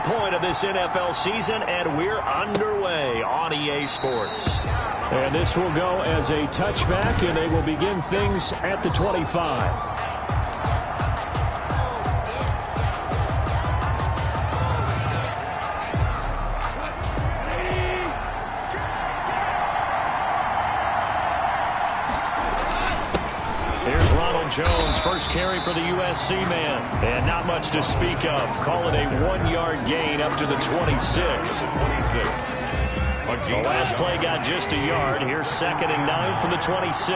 point of this NFL season, and we're underway on EA Sports. And this will go as a touchback, and they will begin things at the 25. Jones, first carry for the USC man. And not much to speak of. Call it a 1-yard gain up to the 26. The last play got just a yard. Here's 2nd and 9 from the 26.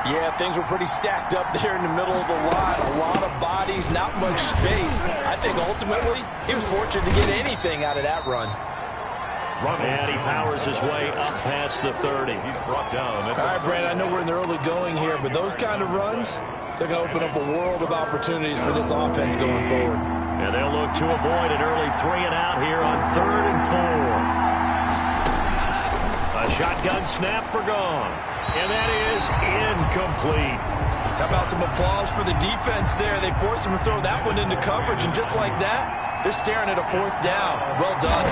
Yeah, things were pretty stacked up there in the middle of the line. A lot of bodies, not much space. I think ultimately he was fortunate to get anything out of that run. And he powers his way up past the 30. He's brought down. All right, Brandon, I know we're in the early going here, but those kind of runs, they're going to open up a world of opportunities for this offense going forward. And they'll look to avoid an early 3 and out here on 3rd and 4. A shotgun snap for gone. And that is incomplete. How about some applause for the defense there? They forced him to throw that one into coverage, and just like that, they're staring at a 4th down. Well done.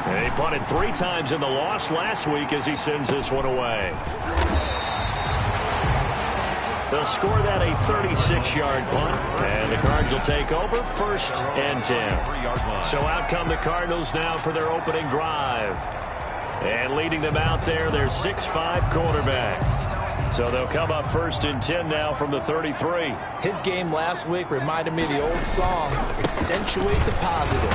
He punted 3 times in the loss last week as he sends this one away. They'll score that a 36-yard punt, and the Cards will take over 1st and 10. So out come the Cardinals now for their opening drive. And leading them out there, their 6'5" quarterback. So they'll come up 1st and 10 now from the 33. His game last week reminded me of the old song, accentuate the positive.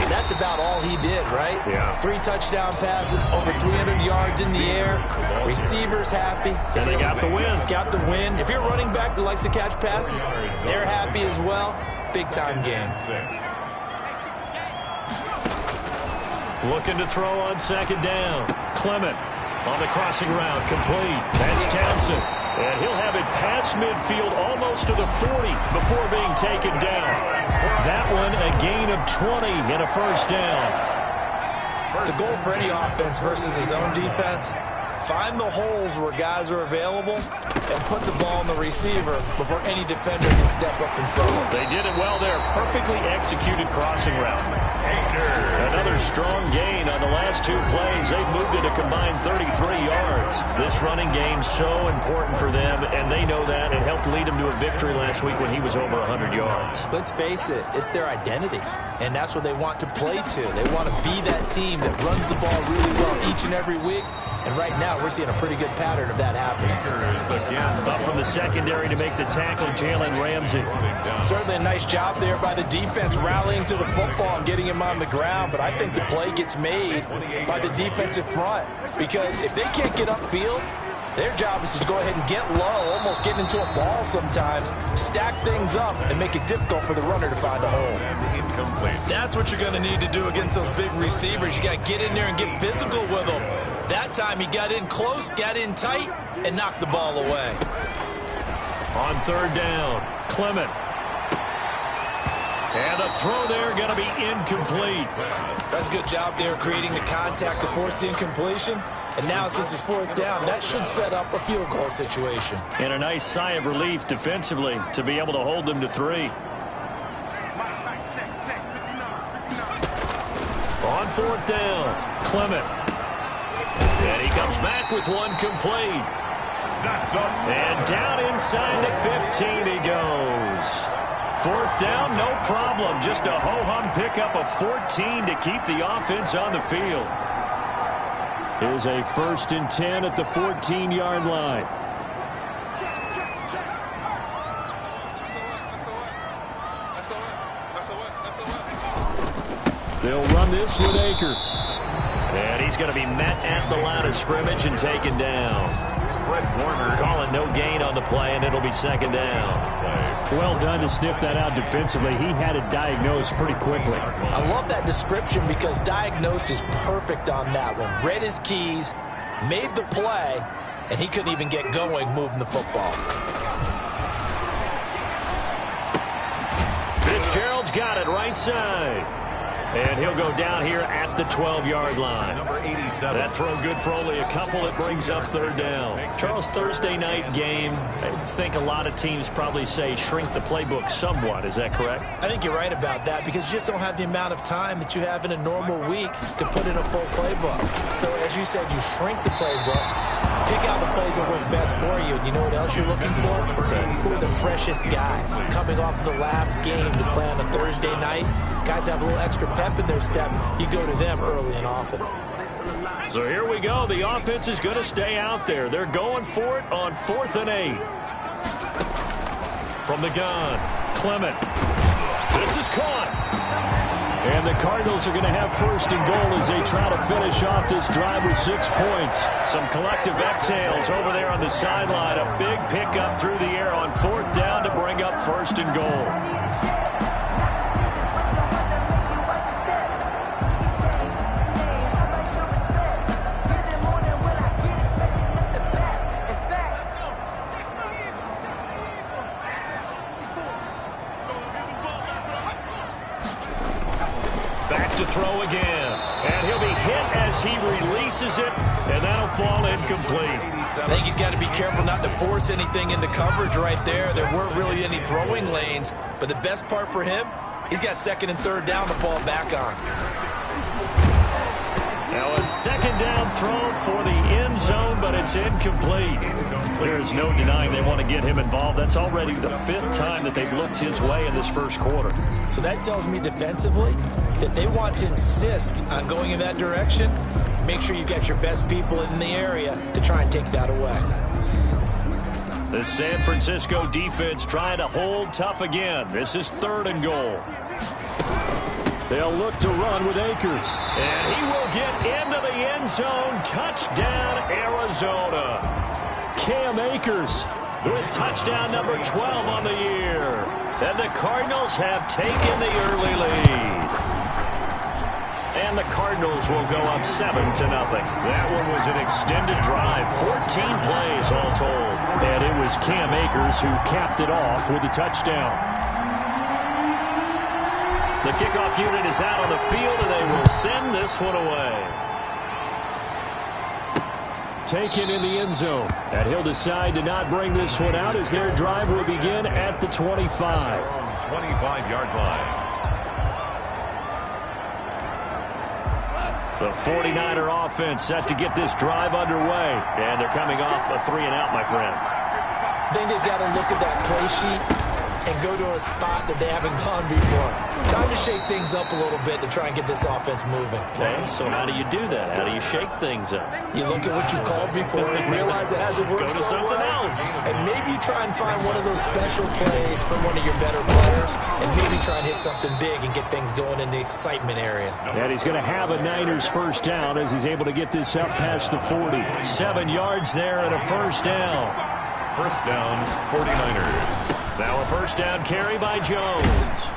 That's about all he did, right? Yeah. 3 touchdown passes, over 300 yards in the air. Receivers happy. And they got the win. Got the win. If you're a running back that likes to catch passes, they're happy as well. Big-time game. Looking to throw on 2nd down. Clement. On the crossing route, complete. That's Townsend. And he'll have it past midfield almost to the 40 before being taken down. That one, a gain of 20 and a 1st down. The goal for any offense versus his own defense, find the holes where guys are available and put the ball on the receiver before any defender can step up in front. They did it well there. Perfectly executed crossing route. Another strong gain on the last 2 plays. They've moved it a combined 33 yards. This running game so important for them, and they know that. It helped lead them to a victory last week when he was over 100 yards. Let's face it, it's their identity, and that's what they want to play to. They want to be that team that runs the ball really well each and every week, and right now we're seeing a pretty good pattern of that happening. Up from the secondary to make the tackle, Jalen Ramsey. Certainly a nice job there by the defense rallying to the football and getting him on the ground, but I think the play gets made by the defensive front because if they can't get upfield, their job is to go ahead and get low, almost get into a ball sometimes, stack things up, and make it difficult for the runner to find a hole. That's what you're going to need to do against those big receivers. You got to get in there and get physical with them. That time he got in close, got in tight, and knocked the ball away. On 3rd down, Clement. And the throw there going to be incomplete. That's a good job there creating the contact to force the incompletion. And now since it's 4th down, that should set up a field goal situation. And a nice sigh of relief defensively to be able to hold them to 3. On 4th down, Clement. And he comes back with one complete. And down inside the 15 he goes. 4th down, no problem. Just a ho-hum pickup of 14 to keep the offense on the field. Here's a 1st and 10 at the 14-yard line. They'll run this with Akers. And he's going to be met at the line of scrimmage and taken down. Calling no gain on the play, and it'll be 2nd down. Well done to sniff that out defensively. He had it diagnosed pretty quickly. I love that description because diagnosed is perfect on that one. Read his keys, made the play, and he couldn't even get going moving the football. Fitzgerald's got it right side. And he'll go down here at the 12-yard line. Number 87. That throw good for only a couple. It brings up third down. Charles, Thursday night game, I think a lot of teams probably say shrink the playbook somewhat. Is that correct? I think you're right about that because you just don't have the amount of time that you have in a normal week to put in a full playbook. So as you said, you shrink the playbook, pick out the plays that work best for you. And you know what else you're looking for? Who are the freshest guys coming off the last game to play on a Thursday night? Guys have a little extra pep in their step. You go to them early and often. So here we go. The offense is going to stay out there. They're going for it on 4th and 8. From the gun, Clement. This is caught. And the Cardinals are going to have 1st and goal as they try to finish off this drive with 6 points. Some collective exhales over there on the sideline. A big pickup through the air on 4th down to bring up 1st and goal. To throw again, and he'll be hit as he releases it, and that'll fall incomplete. I think he's got to be careful not to force anything into coverage right there. There weren't really any throwing lanes, but the best part for him, he's got 2nd and 3rd down to fall back on. Now a 2nd down throw for the end zone, but it's incomplete. There's no denying they want to get him involved. That's already the 5th time that they've looked his way in this first quarter. So that tells me defensively that they want to insist on going in that direction. Make sure you've got your best people in the area to try and take that away. The San Francisco defense trying to hold tough again. This is 3rd and goal. They'll look to run with Akers. And he will get into the end zone. Touchdown, Arizona. Cam Akers with touchdown number 12 on the year. And the Cardinals have taken the early lead. And the Cardinals will go up 7-0. That one was an extended drive, 14 plays all told. And it was Cam Akers who capped it off with a touchdown. The kickoff unit is out on the field, and they will send this one away. Taken in the end zone. And he'll decide to not bring this one out as their drive will begin at the 25. 25-yard line. The 49er offense set to get this drive underway. And they're coming off a 3-and-out, my friend. I think they've got to look at that play sheet and go to a spot that they haven't gone before. Time to shake things up a little bit to try and get this offense moving. Okay, so how do you do that? How do you shake things up? You look at what you called before, realize it hasn't worked Go to so something well, else. and maybe you try and find one of those special plays from one of your better players, and maybe try and hit something big and get things going in the excitement area. And he's going to have a Niners 1st down as he's able to get this up past the 40. 7 yards there and a 1st down. 1st down, 49ers. Now a 1st down carry by Jones.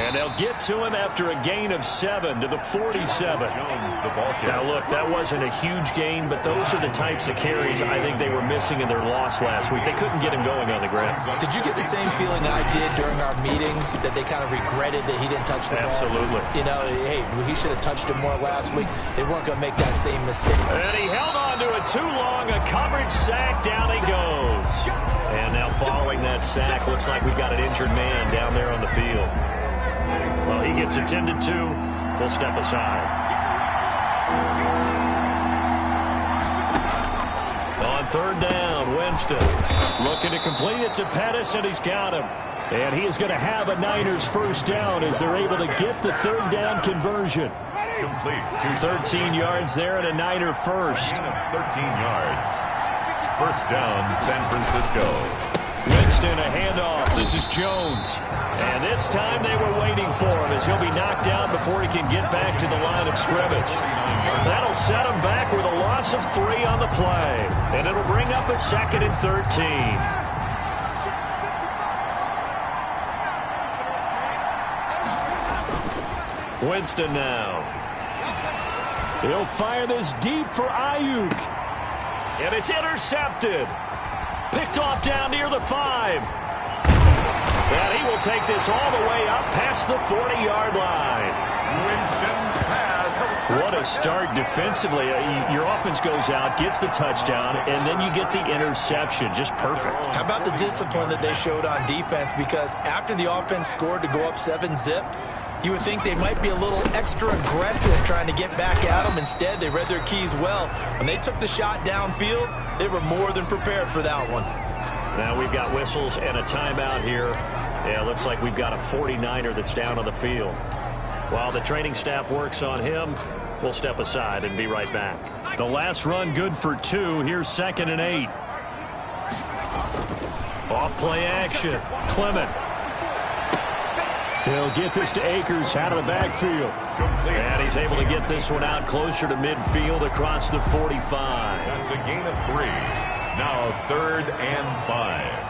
And they'll get to him after a gain of 7 to the 47. Jones, the ball carrier. Now, look, that wasn't a huge gain, but those are the types of carries I think they were missing in their loss last week. They couldn't get him going on the ground. Did you get the same feeling I did during our meetings, that they kind of regretted that he didn't touch the ball? Absolutely. You know, hey, he should have touched it more last week. They weren't going to make that same mistake. And he held on to it too long. A coverage sack. Down he goes. And now following that sack, looks like we've got an injured man down there on the field. Well, he gets attended to. We'll step aside. On 3rd down, Winston looking to complete it to Pettis, and he's got him. And he is going to have a Niners 1st down as they're able to get the 3rd down conversion. Complete. 13 yards there and a Niner 1st. 13 yards. 1st down, San Francisco. Winston, a handoff. This is Jones. And this time they were waiting for him as he'll be knocked down before he can get back to the line of scrimmage. That'll set him back with a loss of 3 on the play. And it'll bring up a 2nd and 13. Winston now. He'll fire this deep for Ayuk. And it's intercepted. Picked off down near the 5. And he will take this all the way up past the 40-yard line. Winston's pass. What a start defensively. Your offense goes out, gets the touchdown, and then you get the interception. Just perfect. How about the discipline that they showed on defense? Because after the offense scored to go up 7-zip, you would think they might be a little extra aggressive trying to get back at them. Instead, they read their keys well. When they took the shot downfield, they were more than prepared for that one. Now we've got whistles and a timeout here. Yeah, it looks like we've got a 49er that's down on the field. While the training staff works on him, we'll step aside and be right back. The last run good for 2. Here's 2nd and 8. Off play action. Clement. He'll get this to Akers out of the backfield. And he's able to get this one out closer to midfield across the 45. That's a gain of 3. Now 3rd and 5.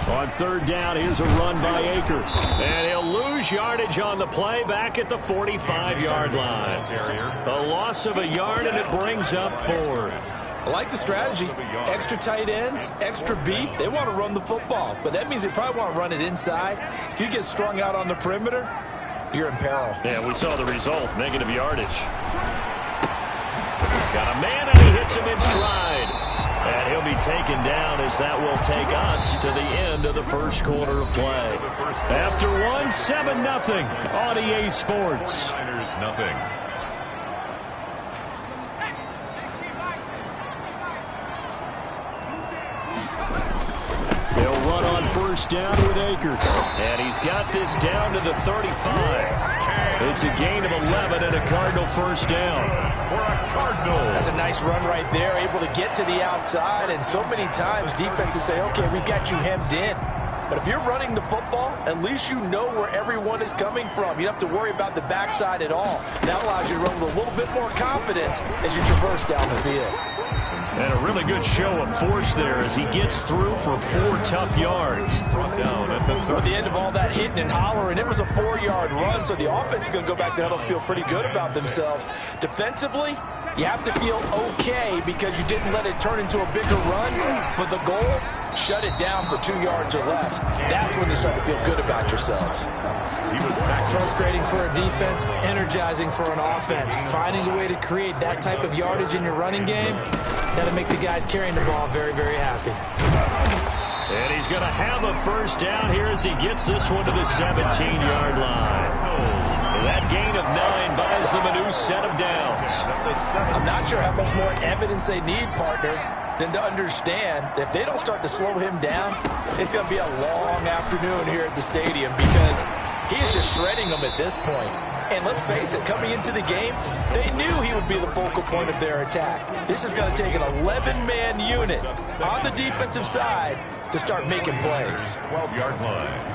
On 3rd down, here's a run by Akers. And he'll lose yardage on the play back at the 45-yard line. A loss of a yard, and it brings up 4th. I like the strategy. Extra tight ends, extra beef. They want to run the football, but that means they probably want to run it inside. If you get strung out on the perimeter, you're in peril. Yeah, we saw the result, negative yardage. Got a man, and he hits him in stride. And he'll be taken down as that will take us to the end of the first quarter of play. After 1, 7-0 on EA Sports. Niners nothing. They'll run on 1st down with Akers. And he's got this down to the 35. It's a gain of 11 and a Cardinal 1st down. For a Cardinal. That's a nice run right there, able to get to the outside. And so many times defenses say, okay, we've got you hemmed in. But if you're running the football, at least you know where everyone is coming from. You don't have to worry about the backside at all. That allows you to run with a little bit more confidence as you traverse down the field. And a really good show of force there as he gets through for 4 tough yards. Down at the end of all that hitting and hollering, it was a 4-yard run, so the offense is going to go back there and feel pretty good about themselves. Defensively, you have to feel okay because you didn't let it turn into a bigger run, but the goal, shut it down for 2 yards or less. That's when you start to feel good about yourselves. He was tackled. Frustrating for a defense, energizing for an offense. Finding a way to create that type of yardage in your running game, that'll make the guys carrying the ball very, very happy. And he's going to have a 1st down here as he gets this one to the 17-yard line. That gain of 9 buys them a new set of downs. I'm not sure how much more evidence they need, partner, than to understand that if they don't start to slow him down, it's going to be a long afternoon here at the stadium because he is just shredding them at this point. And let's face it, coming into the game, they knew he would be the focal point of their attack. This is going to take an 11-man unit on the defensive side to start making plays. 12-yard line.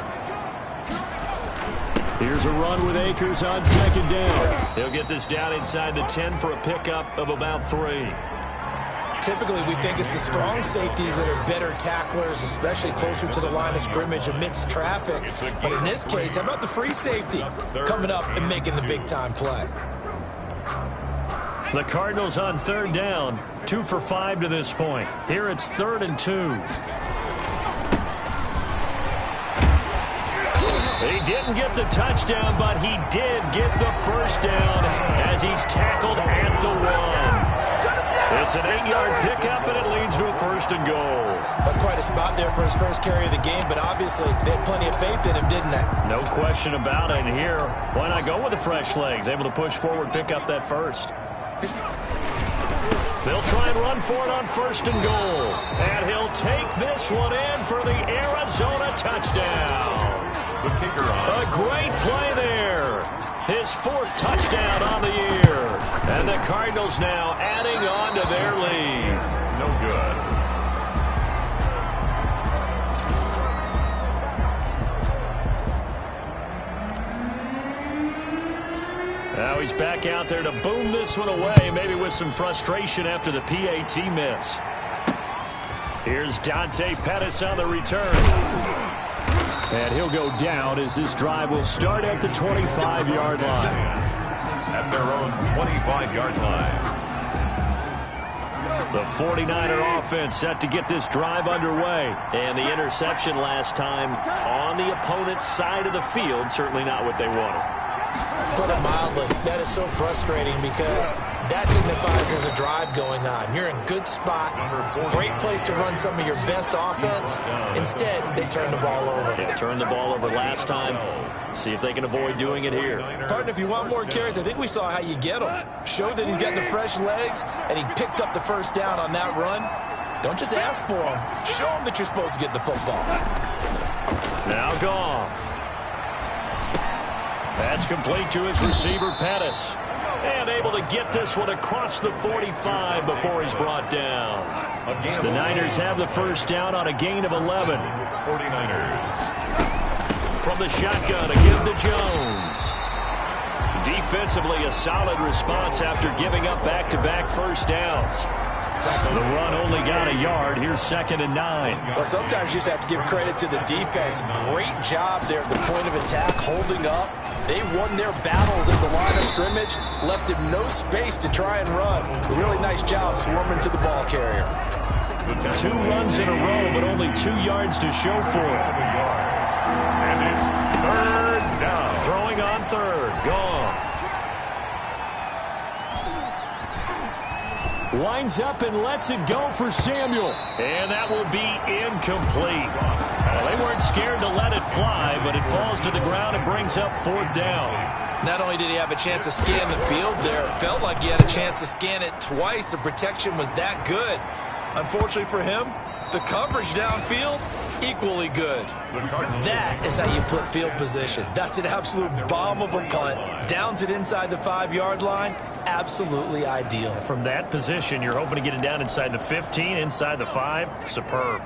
Here's a run with Akers on 2nd down. He'll get this down inside the 10 for a pickup of about 3. Typically, we think it's the strong safeties that are better tacklers, especially closer to the line of scrimmage amidst traffic. But in this case, how about the free safety coming up and making the big-time play? The Cardinals on 3rd down, 2 for 5 to this point. Here it's 3rd and 2. He didn't get the touchdown, but he did get the 1st down as he's tackled at the 1. It's an 8-yard pickup, and it leads to a 1st and goal. That's quite a spot there for his first carry of the game, but obviously they had plenty of faith in him, didn't they? No question about it. And here, why not go with the fresh legs? Able to push forward, pick up that 1st. They'll try and run for it on 1st and goal. And he'll take this one in for the Arizona touchdown. The kicker on. A great play there. His 4th touchdown on the year. And the Cardinals now adding on to their lead. No good. Now he's back out there to boom this one away, maybe with some frustration after the PAT miss. Here's Dante Pettis on the return. And he'll go down as this drive will start at the 25-yard line. At their own 25-yard line. The 49er offense set to get this drive underway. And the interception last time on the opponent's side of the field, certainly not what they wanted. Put it mildly, that is so frustrating because that signifies there's a drive going on. You're in a good spot, great place to run some of your best offense. Instead, they turn the ball over. Yeah, turned the ball over last time. See if they can avoid doing it here. Partner, if you want more carries, I think we saw how you get him. Showed that he's got the fresh legs, and he picked up the first down on that run. Don't just ask for him. Show him that you're supposed to get the football. Now Goff. That's complete to his receiver, Pettis. And able to get this one across the 45 before he's brought down. The Niners have the first down on a gain of 11. 49ers. From the shotgun, a give to Jones. Defensively, a solid response after giving up back-to-back first downs. The run only got a yard. Here's 2nd and 9. Well, sometimes you just have to give credit to the defense. Great job there at the point of attack, holding up. They won their battles at the line of scrimmage, left him no space to try and run. A really nice job swarming to the ball carrier. 2 runs in a row, but only 2 yards to show for it. And it's 3rd down. Throwing on 3rd. Goff. Winds up and lets it go for Samuel. And that will be incomplete. Well, they weren't scared to let it fly, but it falls to the ground and brings up 4th down. Not only did he have a chance to scan the field there, it felt like he had a chance to scan it twice. The protection was that good. Unfortunately for him, the coverage downfield, equally good. That is how you flip field position. That's an absolute bomb of a punt. Downs it inside the 5-yard line. Absolutely ideal. From that position, you're hoping to get it down inside the 15, inside the 5. Superb.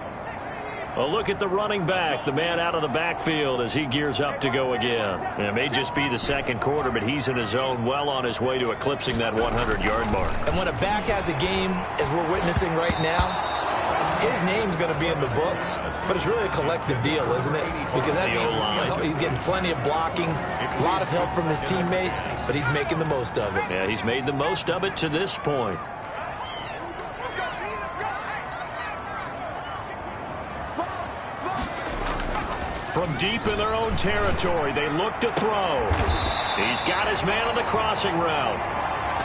A look at the running back, the man out of the backfield as he gears up to go again. It may just be the 2nd quarter, but he's in his zone, well on his way to eclipsing that 100-yard mark. And when a back has a game, as we're witnessing right now, his name's going to be in the books, but it's really a collective deal, isn't it? Because that means he's getting plenty of blocking, a lot of help from his teammates, but he's making the most of it. Yeah, he's made the most of it to this point. From deep in their own territory, they look to throw. He's got his man on the crossing route.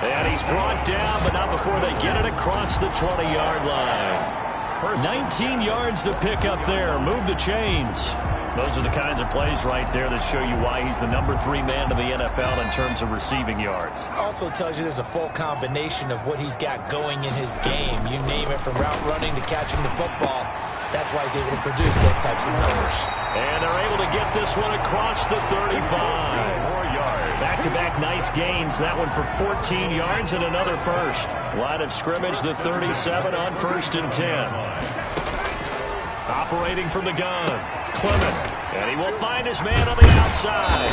And he's brought down, but not before they get it across the 20-yard line. 19 yards to pick up there. Move the chains. Those are the kinds of plays right there that show you why he's the number 3 man in the NFL in terms of receiving yards. Also tells you there's a full combination of what he's got going in his game. You name it, from route running to catching the football. That's why he's able to produce those types of numbers. And they're able to get this one across the 35. Back-to-back nice gains. That one for 14 yards and another first. Line of scrimmage, the 37 on 1st and 10. Operating from the gun, Clement. And he will find his man on the outside.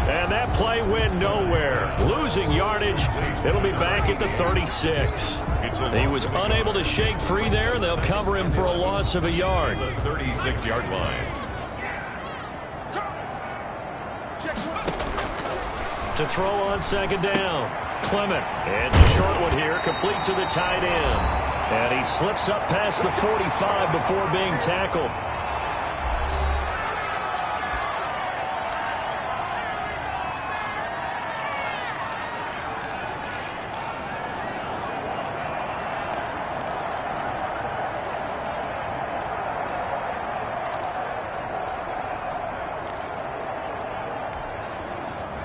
And that play went nowhere. Losing yardage. It'll be back at the 36. He was unable to shake free there, and they'll cover him for a loss of a yard. The 36-yard line. To throw on 2nd down, Clement. And a short one here, complete to the tight end. And he slips up past the 45 before being tackled.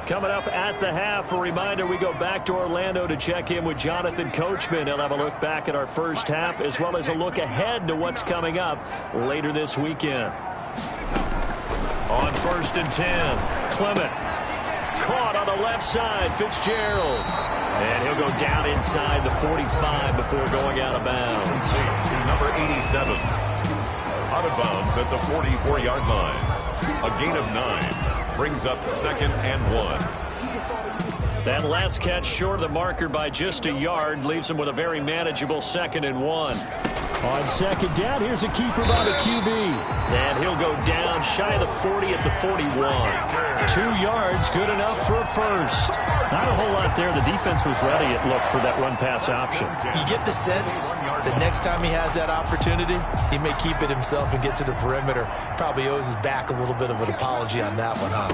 Coming up at the half, a reminder, we go back to Orlando to check in with Jonathan Coachman. He'll have a look back at our first half as well as a look ahead to what's coming up later this weekend. On 1st and 10, Clement. Caught on the left side, Fitzgerald. And he'll go down inside the 45 before going out of bounds. To number 87. Out of bounds at the 44-yard line. A gain of 9. Brings up 2nd and 1. That last catch short of the marker by just a yard leaves him with a very manageable 2nd and 1. On 2nd down, here's a keeper by the QB. And he'll go down down shy of the 40 at the 41. 2 yards, good enough for a first. Not a whole lot there. The defense was ready, it looked, for that run-pass option. You get the sense that next time he has that opportunity, he may keep it himself and get to the perimeter. Probably owes his back a little bit of an apology on that one, huh?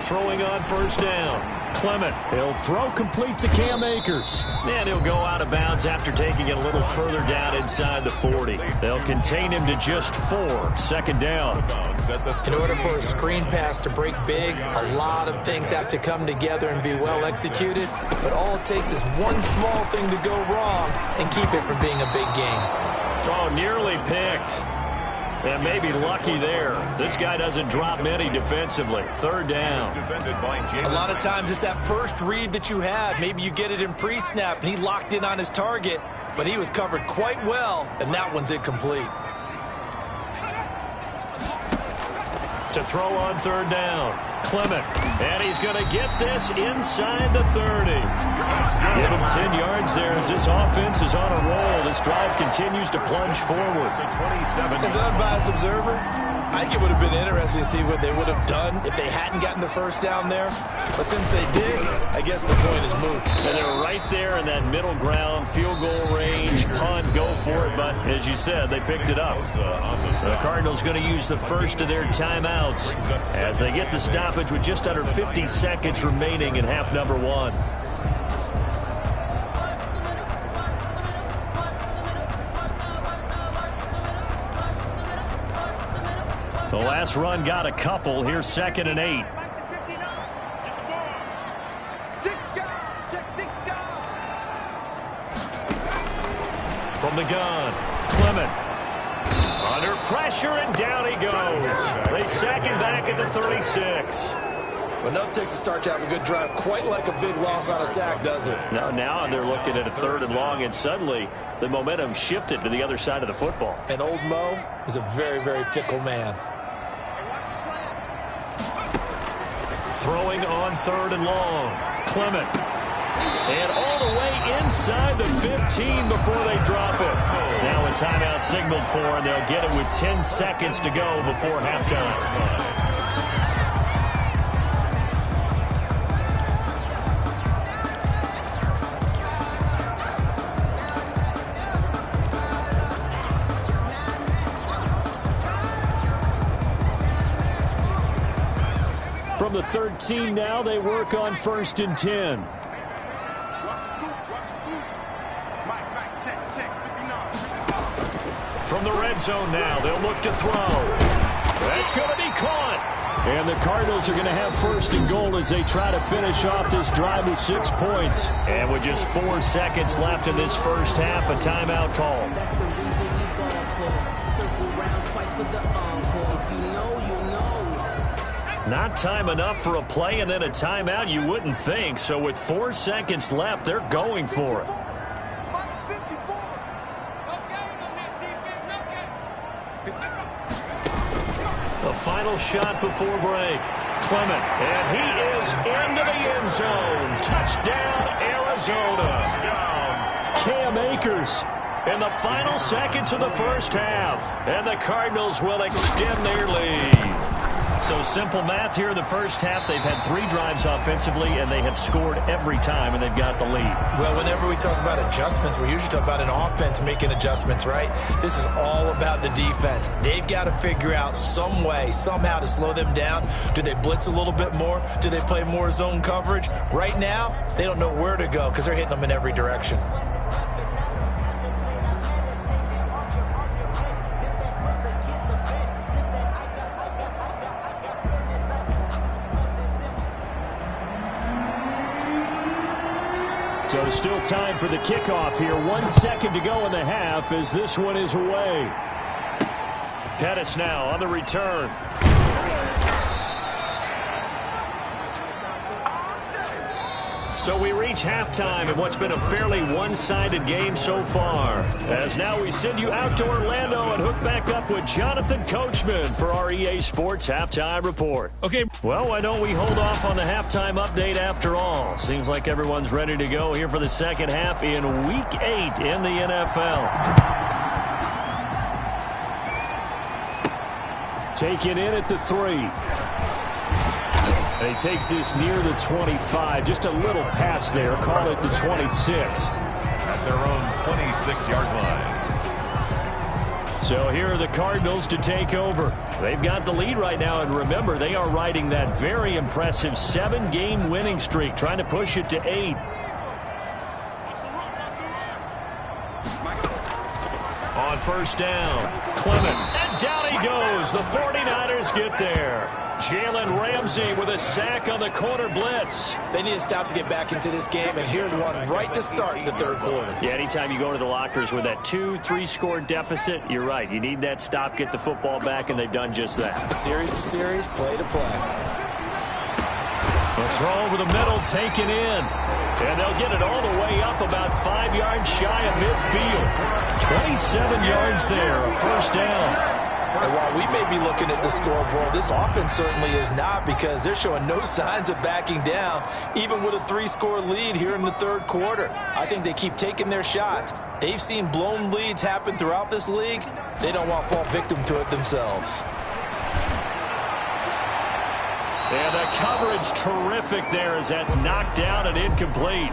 Throwing on first down. Clement. He'll throw complete to Cam Akers. And he'll go out of bounds after taking it a little further down inside the 40. They'll contain him to just 4. Second down. In order for a screen pass to break big, a lot of things have to come together and be well executed. But all it takes is one small thing to go wrong and keep it from being a big game. Oh, nearly picked. And maybe lucky there. This guy doesn't drop many defensively. Third down. A lot of times it's that first read that you have. Maybe you get it in pre-snap, and he locked in on his target, but he was covered quite well, and that one's incomplete. To throw on third down. Clement. And he's going to get this inside the 30. Give him 10 yards there as this offense is on a roll. This drive continues to plunge forward. As an unbiased observer, I think it would have been interesting to see what they would have done if they hadn't gotten the first down there. But since they did, I guess the point is moot. And they're right there in that middle ground, field goal range, punt, go for it. But as you said, they picked it up. The Cardinals going to use the first of their timeouts as they get the stoppage with just under 50 seconds remaining in half number 1. The last run got a couple. Here's 2nd and 8. From the gun, Clement. Under pressure, and down he goes. They sack him back at the 36. Well, enough takes to start to have a good drive. Quite like a big loss on a sack, does it? Now they're looking at a 3rd and long, and suddenly the momentum shifted to the other side of the football. And old Mo is a very, very fickle man. Throwing on 3rd and long. Clement. And all the way inside the 15 before they drop it. Now a timeout signaled for, and they'll get it with 10 seconds to go before halftime. From the 13 now, they work on 1st and 10. From the red zone now, they'll look to throw. That's going to be caught. And the Cardinals are going to have 1st and goal as they try to finish off this drive with 6 points. And with just 4 seconds left in this first half, a timeout call. Not time enough for a play and then a timeout, you wouldn't think. So with 4 seconds left, they're going for it. The final shot before break. Clement, and he is into the end zone. Touchdown, Arizona. Cam Akers in the final seconds of the first half. And the Cardinals will extend their lead. So simple math here in the first half. They've had 3 drives offensively, and they have scored every time, and they've got the lead. Well, whenever we talk about adjustments, we usually talk about an offense making adjustments, right? This is all about the defense. They've got to figure out some way, somehow to slow them down. Do they blitz a little bit more? Do they play more zone coverage? Right now, they don't know where to go because they're hitting them in every direction. So still time for the kickoff here. 1 second to go in the half as this one is away. Pettis now on the return. So we reach halftime in what's been a fairly one-sided game so far. As now we send you out to Orlando and hook back up with Jonathan Coachman for our EA Sports Halftime Report. Okay. Well, why don't we hold off on the halftime update after all? Seems like everyone's ready to go here for the second half in Week 8 in the NFL. Taken in at the 3. And he takes this near the 25. Just a little pass there. Call it the 26. At their own 26-yard line. So here are the Cardinals to take over. They've got the lead right now, and remember, they are riding that very impressive 7-game winning streak, trying to push it to 8. On first down, Clement, and down he goes. The 49ers get there. Jalen Ramsey with a sack on the corner blitz. They need to stop to get back into this game, and here's one right to start the third quarter. Yeah, anytime you go to the lockers with that 2-3 score deficit, you're right. You need that stop, get the football back, and they've done just that. Series to series, play to play. The throw over the middle, taken in. And they'll get it all the way up about 5 yards shy of midfield. 27 yards there, a first down. And while we may be looking at the scoreboard, this offense certainly is not, because they're showing no signs of backing down, even with a 3-score lead here in the third quarter. I think they keep taking their shots. They've seen blown leads happen throughout this league. They don't want to fall victim to it themselves. And the coverage terrific there as that's knocked down and incomplete.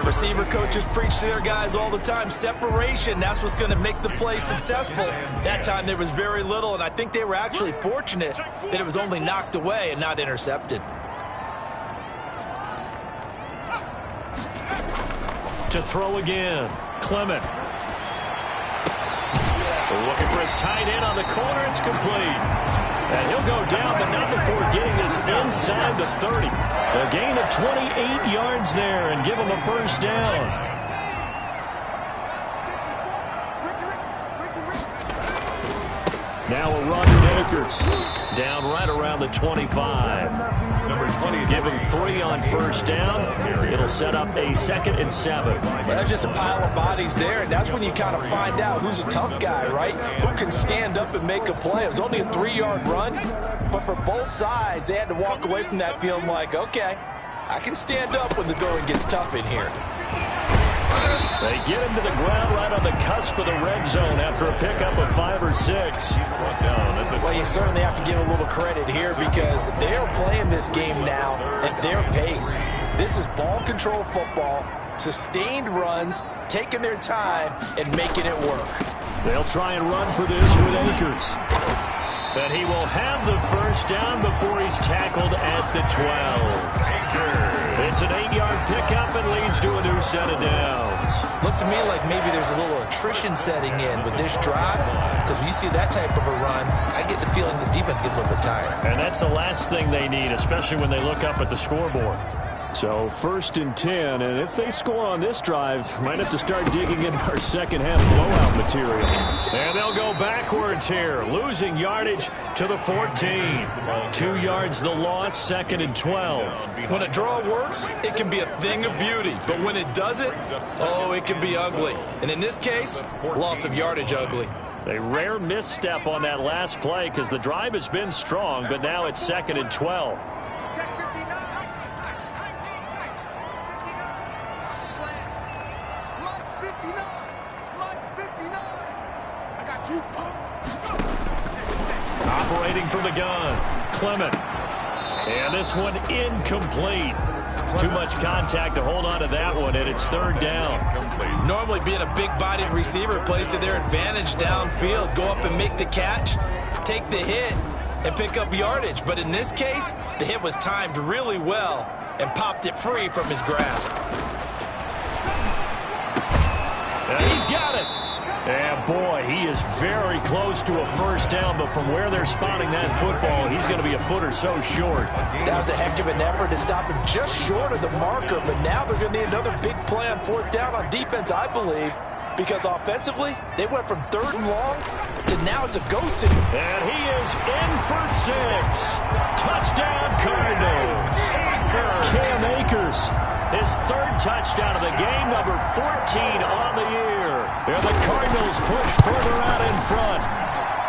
Receiver coaches preach to their guys all the time. Separation, that's what's going to make the play successful. That time there was very little, and I think they were actually fortunate that it was only knocked away and not intercepted. To throw again, Clement. Looking for his tight end on the corner. It's complete. And he'll go down, but not before getting this inside the 30. A gain of 28 yards there and give him a first down. Now a run to Akers. Down right around the 25. Number 20. Give him 3 on first down. It'll set up a 2nd and 7. Well, that's just a pile of bodies there, and that's when you kind of find out who's a tough guy, right? Who can stand up and make a play. It was only a 3-yard run, but for both sides, they had to walk away from that feeling like, okay, I can stand up when the going gets tough in here. They get him to the ground right on the cusp of the red zone after a pickup of 5 or 6. Well, you certainly have to give a little credit here, because they are playing this game now at their pace. This is ball control football, sustained runs, taking their time, and making it work. They'll try and run for this with Akers. But he will have the first down before he's tackled at the 12. It's an 8-yard pickup and leads to a new set of downs. Looks to me like maybe there's a little attrition setting in with this drive, because when you see that type of a run, I get the feeling the defense gets a little bit tired. And that's the last thing they need, especially when they look up at the scoreboard. So 1st and 10, and if they score on this drive, might have to start digging in our second half blowout material. And they'll go backwards here, losing yardage to the 14. 2 yards the loss, 2nd and 12. When a draw works, it can be a thing of beauty, but when it doesn't, oh, it can be ugly. And in this case, loss of yardage ugly. A rare misstep on that last play, because the drive has been strong, but now it's 2nd and 12. Operating from the gun, Clement. And this one incomplete. Too much contact to hold on to that one, and it's 3rd down. Normally being a big-bodied receiver plays to their advantage downfield. Go up and make the catch, take the hit, and pick up yardage. But in this case, the hit was timed really well and popped it free from his grasp. And he's got it. And boy, he is very close to a first down, but from where they're spotting that football, he's going to be a foot or so short. That was a heck of an effort to stop him just short of the marker, but now they're going to need another big play on 4th down on defense, I believe, because offensively, they went from 3rd and long to now it's a go signal. And he is in for 6. Touchdown, Cardinals. Cam Akers, his 3rd touchdown of the game, number 14 on the year. And the Cardinals push further out in front.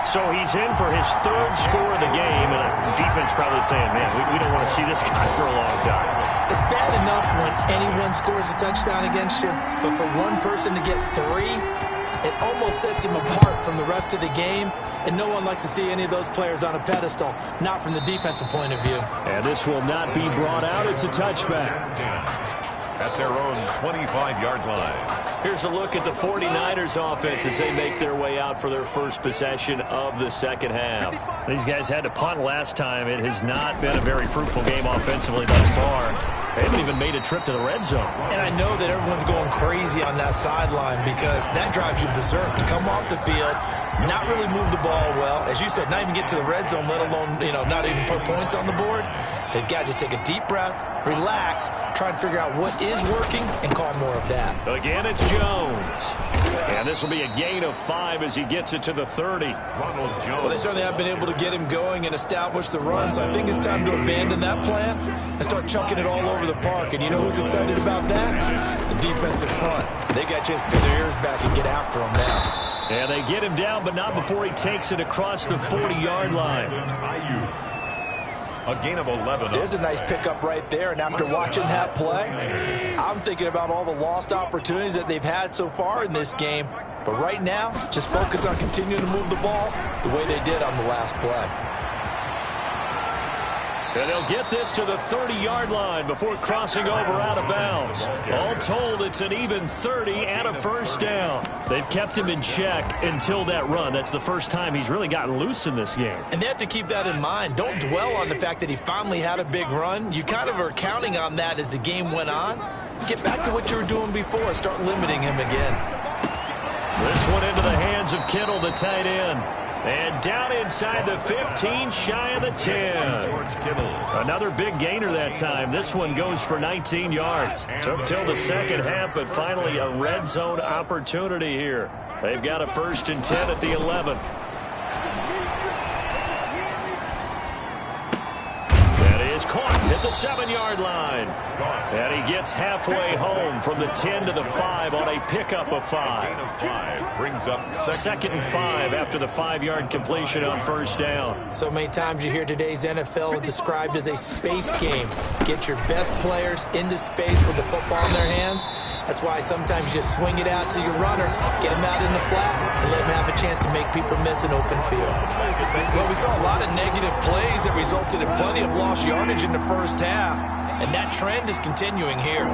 So he's in for his 3rd score of the game, and the defense probably saying, man, we don't want to see this guy for a long time. It's bad enough when anyone scores a touchdown against you, but for one person to get 3, it almost sets him apart from the rest of the game, and no one likes to see any of those players on a pedestal, not from the defensive point of view. And this will not be brought out. It's a touchback. At their own 25-yard line. Here's a look at the 49ers offense as they make their way out for their first possession of the second half. These guys had to punt last time. It has not been a very fruitful game offensively thus far. They haven't even made a trip to the red zone. And I know that everyone's going crazy on that sideline because that drives you berserk to come off the field, not really move the ball well. As you said, not even get to the red zone, let alone, not even put points on the board. They've got to just take a deep breath, relax, try and figure out what is working, and call more of that. Again, it's Jones. And this will be a gain of 5 as he gets it to the 30. Ronald Jones. Well, they certainly have been able to get him going and establish the run, so I think it's time to abandon that plan and start chucking it all over the park. And you know who's excited about that? The defensive front. They got a chance to pin their ears back and get after him now. And they get him down, but not before he takes it across the 40-yard line. A gain of 11. There's a nice pickup right there, and after watching that play, I'm thinking about all the lost opportunities that they've had so far in this game. But right now, just focus on continuing to move the ball the way they did on the last play. And they'll get this to the 30-yard line before crossing over out of bounds. All told, it's an even 30 and a first down. They've kept him in check until that run. That's the first time he's really gotten loose in this game. And they have to keep that in mind. Don't dwell on the fact that he finally had a big run. You kind of are counting on that as the game went on. Get back to what you were doing before. Start limiting him again. This one into the hands of Kittle, the tight end. And down inside the 15, shy of the 10. Another big gainer that time. This one goes for 19 yards. Took till the second half, but finally a red zone opportunity here. They've got a 1st and 10 at the 11. That is caught at the 7-yard line. And he gets halfway home from the 10 to the 5 on a pickup of 5. Brings up second and 5 after the 5-yard completion on first down. So many times you hear today's NFL described as a space game. Get your best players into space with the football in their hands. That's why sometimes you just swing it out to your runner, get him out in the flat, and let him have a chance to make people miss an open field. Well, we saw a lot of negative plays that resulted in plenty of lost yardage in the first half, and that trend is continuing here.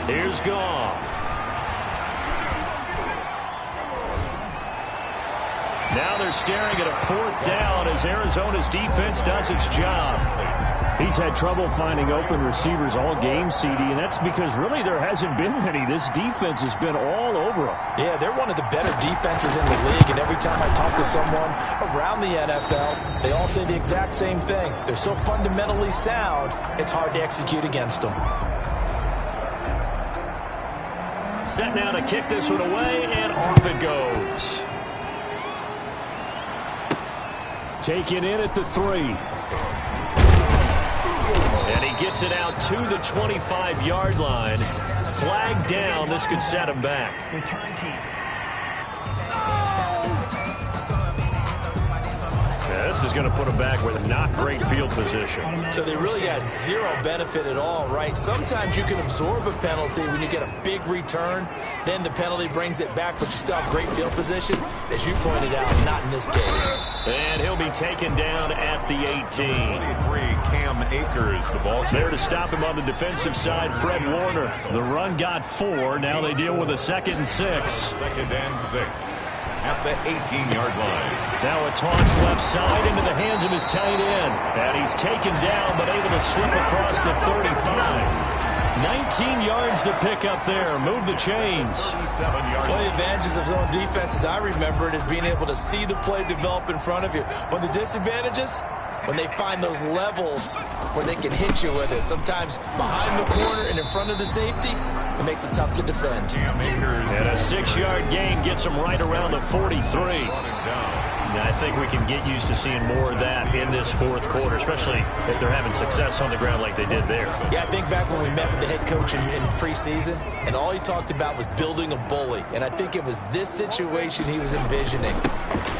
Here's Goff. Now they're staring at a 4th down as Arizona's defense does its job. He's had trouble finding open receivers all game, CD, and that's because really there hasn't been many. This defense has been all over them. Yeah, they're one of the better defenses in the league, and every time I talk to someone around the NFL, they all say the exact same thing. They're so fundamentally sound, it's hard to execute against them. Set now to kick this one away, and off it goes. Taken in at the 3. And he gets it out to the 25-yard line. Flag down. This could set him back. Return team. Yeah, this is going to put him back with not great field position. So they really got zero benefit at all, right? Sometimes you can absorb a penalty when you get a big return. Then the penalty brings it back, but you still have great field position. As you pointed out, not in this case. And he'll be taken down at the 18. 23, Cam Akers, the ball. There to stop him on the defensive side, Fred Warner. The run got 4. Now they deal with a 2nd and 6. 2nd and 6 at the 18-yard line. Now a toss left side into the hands of his tight end. And he's taken down, but able to slip across the 35. 19 yards to pick up there. Move the chains. One of the advantages of zone defense, as I remember it, is being able to see the play develop in front of you. One of the disadvantages, when they find those levels where they can hit you with it. Sometimes behind the corner and in front of the safety, it makes it tough to defend. And a 6-yard gain gets him right around the 43. And I think we can get used to seeing more of that in this fourth quarter, especially if they're having success on the ground like they did there. Yeah, I think back when we met with the head coach in preseason, and all he talked about was building a bully. And I think it was this situation he was envisioning.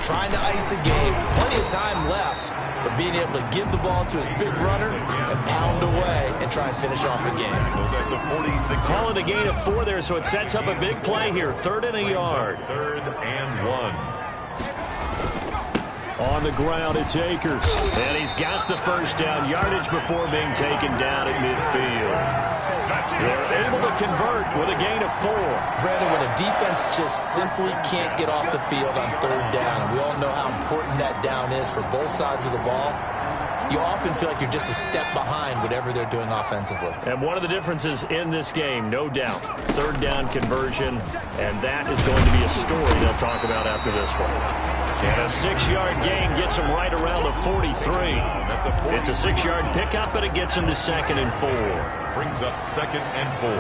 Trying to ice a game, plenty of time left, but being able to give the ball to his big runner and pound away and try and finish off the game. Call it a gain of 4 there, so it sets up a big play here. 3rd and a yard. 3rd and 1. On the ground, it's Akers. And he's got the first down yardage before being taken down at midfield. They're able to convert with a gain of 4. Brandon, when a defense just simply can't get off the field on 3rd down, and we all know how important that down is for both sides of the ball, you often feel like you're just a step behind whatever they're doing offensively. And one of the differences in this game, no doubt, 3rd down conversion, and that is going to be a story they'll talk about after this one. And a 6-yard gain gets him right around the 43. It's a 6-yard pickup, but it gets him to 2nd and 4. Brings up 2nd and 4.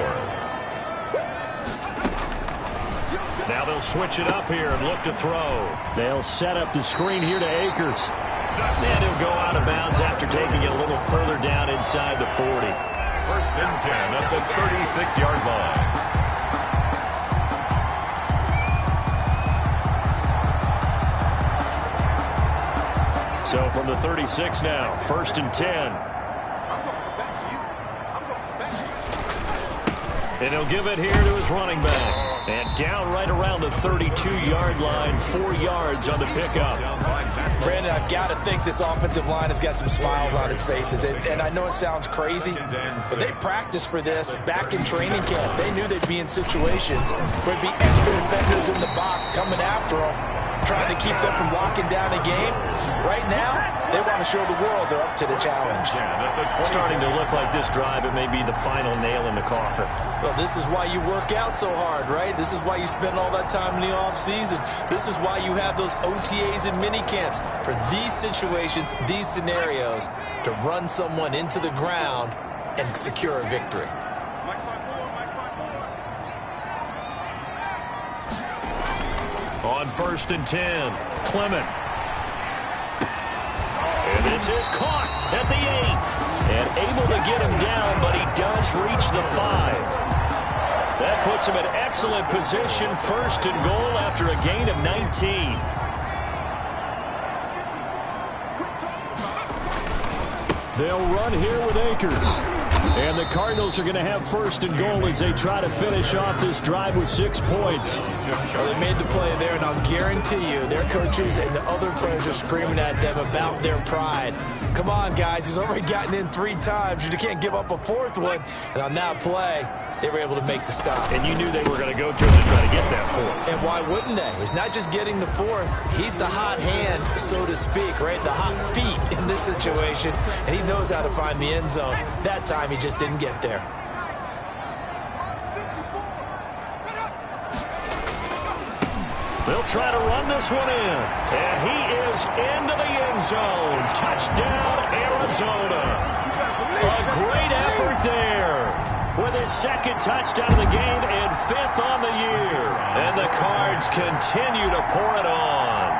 Now they'll switch it up here and look to throw. They'll set up the screen here to Akers. And he'll go out of bounds after taking it a little further down inside the 40. 1st and 10 at the 36-yard line. So from the 36 now, 1st and 10. And he'll give it here to his running back. And down right around the 32-yard line, 4 yards on the pickup. Brandon, I've got to think this offensive line has got some smiles on its faces. And I know it sounds crazy, but they practiced for this back in training camp. They knew they'd be in situations where there'd be extra defenders in the box coming after them, trying to keep them from locking down a game. Right now, they want to show the world they're up to the challenge. Starting to look like this drive, it may be the final nail in the coffin. Well, this is why you work out so hard, right? This is why you spend all that time in the offseason. This is why you have those OTAs and mini camps for these situations, these scenarios, to run someone into the ground and secure a victory. On 1st and 10, Clement. And this is caught at the 8. And able to get him down, but he does reach the 5. That puts him in excellent position, 1st and goal after a gain of 19. They'll run here with Akers. And the Cardinals are going to have 1st and goal as they try to finish off this drive with 6 points. Well, they made the play there, and I'll guarantee you their coaches and the other players are screaming at them about their pride. Come on, guys. He's already gotten in 3 times. You can't give up a 4th one. And on that play, they were able to make the stop. And you knew they were going to go to him to try to get that 4th. And why wouldn't they? It's not just getting the 4th. He's the hot hand, so to speak, right? The hot feet in this situation. And he knows how to find the end zone. That time, he just didn't get there. They'll try to run this one in. And he is into the end zone. Touchdown, Arizona. A great effort there. With his 2nd touchdown of the game and 5th on the year. And the Cards continue to pour it on.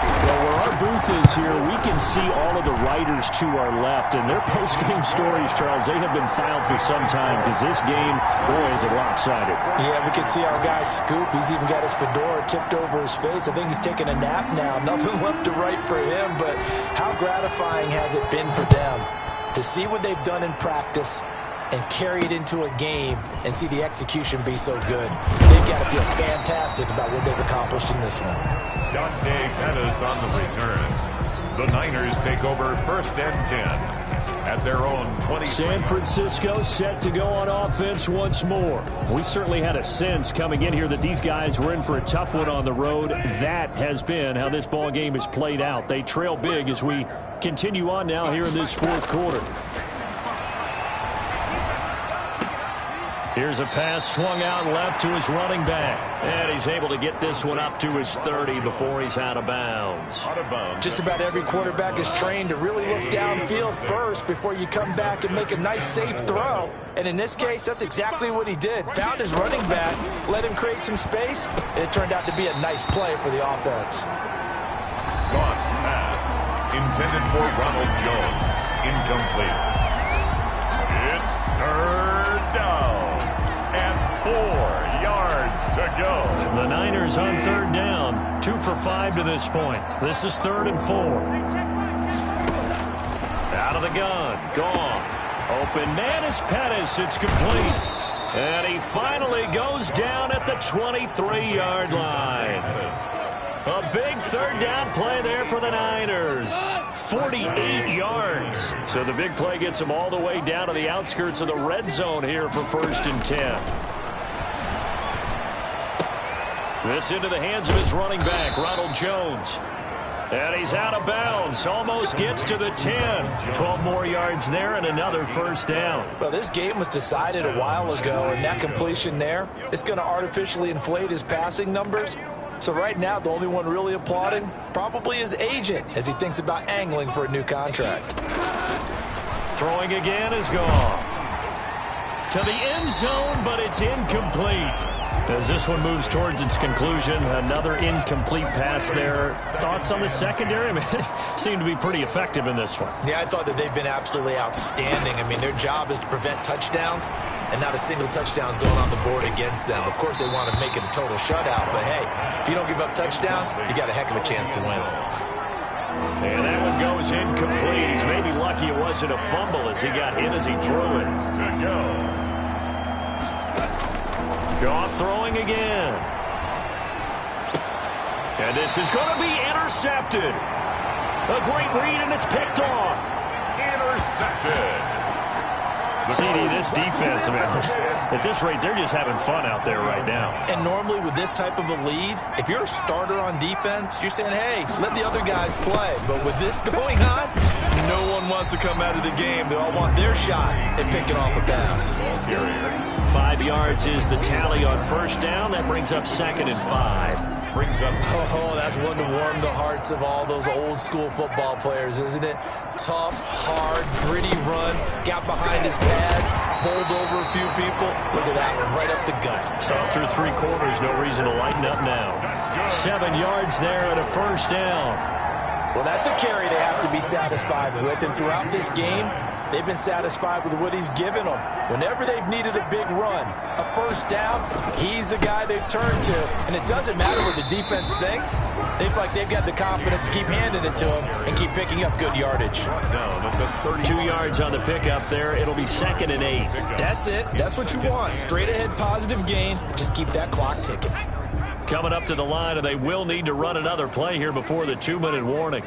Well, where our booth is here, we can see all of the writers to our left. And their post-game stories, Charles, they have been filed for some time because this game, boy, is it lopsided. Yeah, we can see our guy Scoop. He's even got his fedora tipped over his face. I think he's taking a nap now. Nothing left to write for him. But how gratifying has it been for them to see what they've done in practice and carry it into a game and see the execution be so good. They've got to feel fantastic about what they've accomplished in this one. Dante Pettis on the return. The Niners take over 1st and 10 at their own 20. San Francisco set to go on offense once more. We certainly had a sense coming in here that these guys were in for a tough one on the road. That has been how this ball game has played out. They trail big as we continue on now here in this 4th quarter. Here's a pass swung out left to his running back. And he's able to get this one up to his 30 before he's out of bounds. Just about every quarterback is trained to really look downfield first before you come back and make a nice, safe throw. And in this case, that's exactly what he did. Found his running back, let him create some space, and it turned out to be a nice play for the offense. Toss pass. Intended for Ronald Jones. Incomplete. It's third down. And 4 yards to go. The Niners on third down. 2 for 5 to this point. This is 3rd and 4. Out of the gun. Goff. Open man is Pettis. It's complete. And he finally goes down at the 23-yard line. A big third down play there for the Niners. 48 yards. So the big play gets them all the way down to the outskirts of the red zone here for 1st and 10. This into the hands of his running back, Ronald Jones. And he's out of bounds. Almost gets to the 10. 12 more yards there and another 1st down. Well, this game was decided a while ago, and that completion there is going to artificially inflate his passing numbers. So right now, the only one really applauding probably his agent as he thinks about angling for a new contract. Throwing again is Goff. To the end zone, but it's incomplete. As this one moves towards its conclusion, another incomplete pass there. Thoughts on the secondary? I mean, they seem to be pretty effective in this one. Yeah, I thought that they've been absolutely outstanding. I mean, their job is to prevent touchdowns, and not a single touchdown is going on the board against them. Of course, they want to make it a total shutout, but hey, if you don't give up touchdowns, you got a heck of a chance to win. And that one goes incomplete. He's maybe lucky it wasn't a fumble as he got hit as he threw it. To go. Goff throwing again. And this is going to be intercepted. A great read, and it's picked off. Intercepted. CD, this defense, man, at this rate, they're just having fun out there right now. And normally with this type of a lead, if you're a starter on defense, you're saying, hey, let the other guys play. But with this going on, no one wants to come out of the game. They all want their shot at picking off a pass. 5 yards is the tally on 1st down. That brings up 2nd and 5. Oh, that's one to warm the hearts of all those old school football players, isn't it? Tough, hard, gritty run, got behind his pads, bowled over a few people. Look at that one, right up the gut. So through 3 quarters, no reason to lighten up now. 7 yards there and a 1st down. Well, that's a carry they have to be satisfied with, and throughout this game, they've been satisfied with what he's given them. Whenever they've needed a big run, a 1st down, he's the guy they've turned to. And it doesn't matter what the defense thinks. They feel like they've got the confidence to keep handing it to him and keep picking up good yardage. 2 yards on the pickup there. It'll be 2nd and 8. That's it. That's what you want. Straight ahead positive gain. Just keep that clock ticking. Coming up to the line, and they will need to run another play here before the 2-minute warning.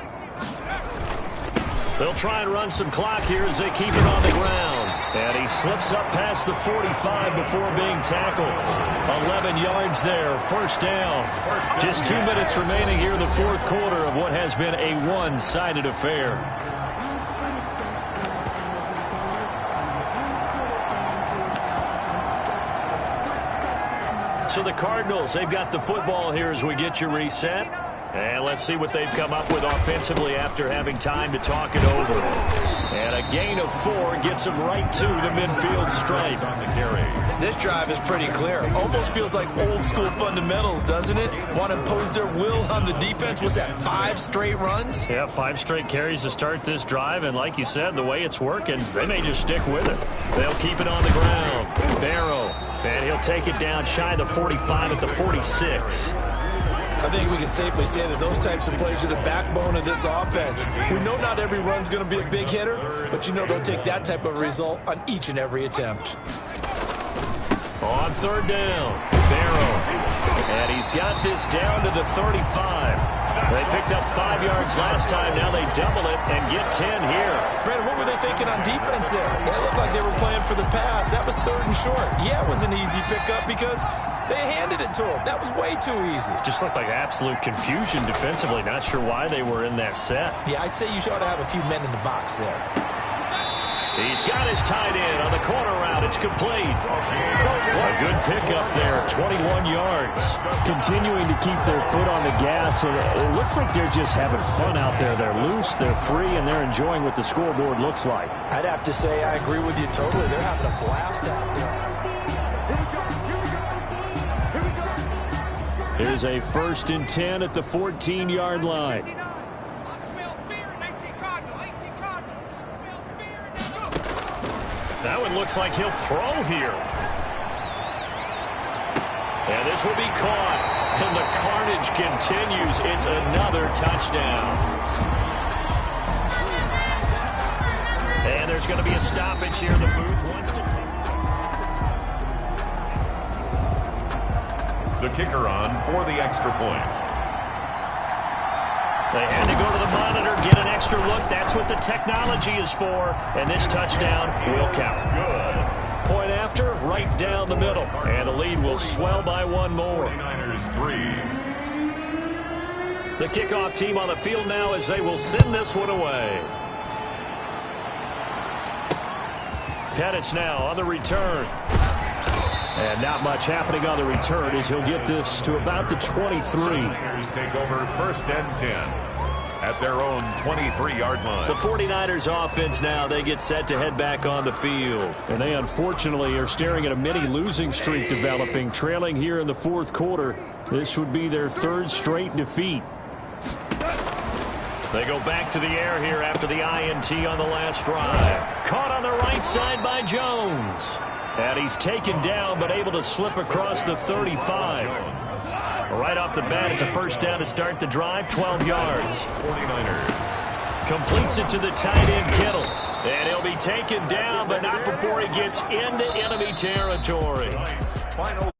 They'll try and run some clock here as they keep it on the ground. And he slips up past the 45 before being tackled. 11 yards there, 1st down. Just 2 minutes remaining here in the 4th quarter of what has been a one-sided affair. So the Cardinals, they've got the football here as we get you reset. And let's see what they've come up with offensively after having time to talk it over. And a gain of 4 gets them right to the midfield stripe. This drive is pretty clear. Almost feels like old school fundamentals, doesn't it? Want to impose their will on the defense. Was that 5 straight runs? Yeah, 5 straight carries to start this drive. And like you said, the way it's working, they may just stick with it. They'll keep it on the ground. Barrow. And he'll take it down shy of the 45 at the 46. I think we can safely say that those types of plays are the backbone of this offense. We know not every run's going to be a big hitter, but you know they'll take that type of result on each and every attempt. On 3rd down, Barrow. And he's got this down to the 35. They picked up 5 yards last time. Now they double it and get 10 here. Brandon, what were they thinking on defense there? They looked like they were playing for the pass. That was 3rd and short. Yeah, it was an easy pickup because they handed it to him. That was way too easy. Just looked like absolute confusion defensively. Not sure why they were in that set. Yeah, I'd say you ought to have a few men in the box there. He's got his tight end on the corner route. It's complete. A good pickup there, 21 yards. Continuing to keep their foot on the gas, and it looks like they're just having fun out there. They're loose, they're free, and they're enjoying what the scoreboard looks like. I'd have to say I agree with you totally. They're having a blast out there. Here's a 1st and 10 at the 14-yard line. That one looks like he'll throw here. And this will be caught. And the carnage continues. It's another touchdown. And there's going to be a stoppage here. The booth wants to take. The kicker on for the extra point. They had to go to the monitor, get an extra look. That's what the technology is for. And this touchdown will count. Good. Point after, right down the middle. And the lead will swell by one more. 49ers 3. The kickoff team on the field now as they will send this one away. Pettis now on the return. And not much happening on the return as he'll get this to about the 23. Niners take over first and 10 at their own 23-yard line. The 49ers offense now, they get set to head back on the field. And they unfortunately are staring at a mini losing streak developing, trailing here in the fourth quarter. This would be their third straight defeat. They go back to the air here after the INT on the last drive. Caught on the right side by Jones. And he's taken down but able to slip across the 35. Right off the bat, it's a first down to start the drive, 12 yards. 49ers. Completes it to the tight end, Kittle. And he'll be taken down, but not before he gets into enemy territory. Final